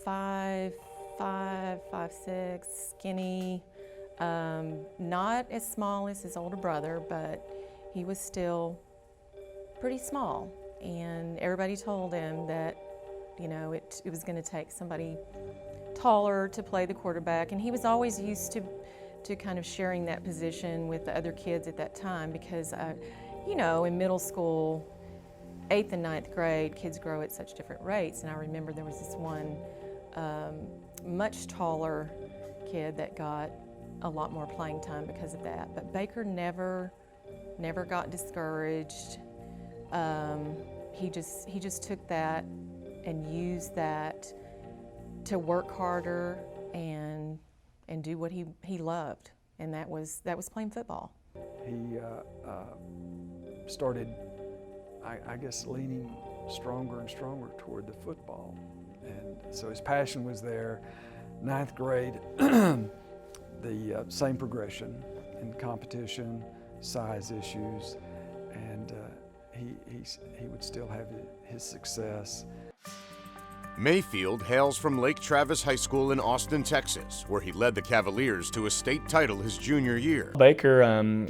5'5", 5'6", skinny, not as small as his older brother, but he was still pretty small. And everybody told him that, you know, it was going to take somebody taller to play the quarterback, and he was always used to kind of sharing that position with the other kids at that time because, you know, in middle school, 8th and 9th grade, kids grow at such different rates, and I remember there was this one much taller kid that got a lot more playing time because of that. But Baker never got discouraged. He just took that and used that to work harder and do what he loved, and that was playing football. He started, I guess, leaning stronger and stronger toward the football, and so his passion was there. 9th grade, the same progression in competition, size issues, and he would still have his success. Mayfield hails from Lake Travis High School in Austin, Texas, where he led the Cavaliers to a state title his junior year. Baker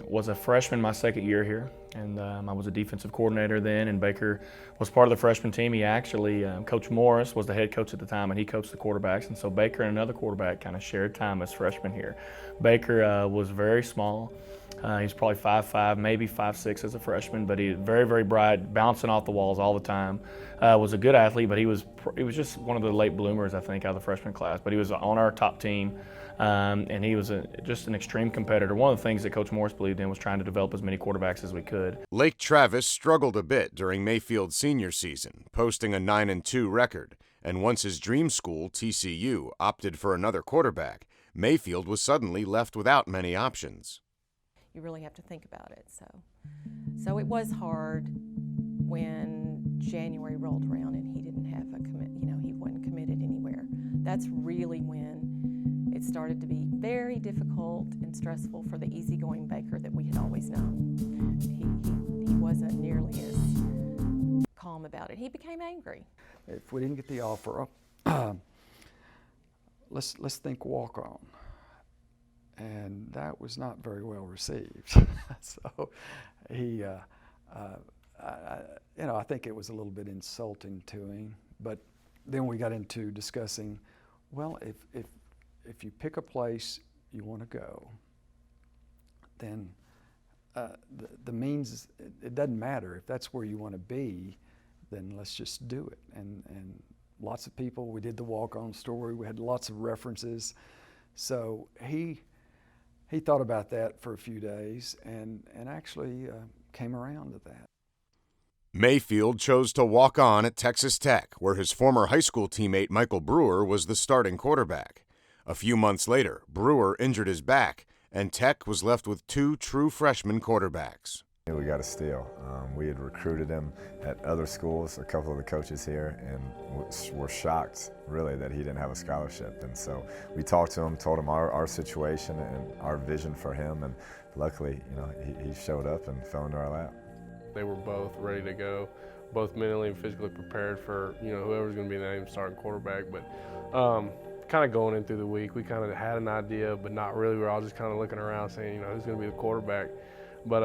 was a freshman my second year here, and I was a defensive coordinator then, and Baker was part of the freshman team. He actually, Coach Morris was the head coach at the time, and he coached the quarterbacks, and so Baker and another quarterback kind of shared time as freshmen here. Baker was very small. He's probably 5'5", maybe 5'6" as a freshman, but he was very, very bright, bouncing off the walls all the time. Was a good athlete, but he was just one of the late bloomers, I think, out of the freshman class. But he was on our top team, and he was just an extreme competitor. One of the things that Coach Morris believed in was trying to develop as many quarterbacks as we could. Lake Travis struggled a bit during Mayfield's senior season, posting a 9-2 record. And once his dream school, TCU, opted for another quarterback, Mayfield was suddenly left without many options. You really have to think about it. So it was hard when January rolled around and he didn't have a commit. You know, he wasn't committed anywhere. That's really when it started to be very difficult and stressful for the easygoing Baker that we had always known. He wasn't nearly as calm about it. He became angry. If we didn't get the offer, let's think walk on. And that was not very well received. So he, I think it was a little bit insulting to him. But then we got into discussing, well, if you pick a place you want to go, then the means, it doesn't matter. If that's where you want to be, then let's just do it. And lots of people, we did the walk-on story, we had lots of references. So he thought about that for a few days and actually came around to that. Mayfield chose to walk on at Texas Tech, where his former high school teammate Michael Brewer was the starting quarterback. A few months later, Brewer injured his back, and Tech was left with two true freshman quarterbacks. We got a steal. We had recruited him at other schools, a couple of the coaches here, and were shocked, really, that he didn't have a scholarship. And so we talked to him, told him our situation and our vision for him, and luckily, he showed up and fell into our lap. They were both ready to go, both mentally and physically prepared for whoever's going to be the name starting quarterback. But kind of going in through the week, we kind of had an idea, but not really. We were all just kind of looking around, saying, who's going to be the quarterback. But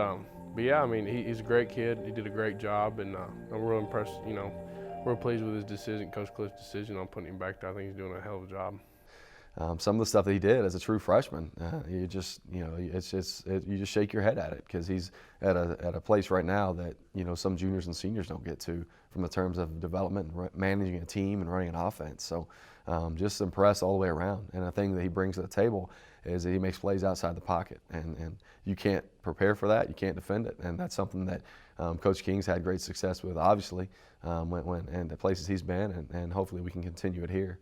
yeah, I mean, he's a great kid. He did a great job, and I'm real impressed. Real pleased with his decision, Coach Cliff's decision on putting him back there. I think he's doing a hell of a job. Some of the stuff that he did as a true freshman, you just shake your head at it because he's at a place right now that some juniors and seniors don't get to from the terms of development and managing a team and running an offense. So just impressed all the way around. And the thing that he brings to the table is that he makes plays outside the pocket, and you can't prepare for that, you can't defend it, and that's something that Coach King's had great success with, obviously, and the places he's been, and hopefully we can continue it here.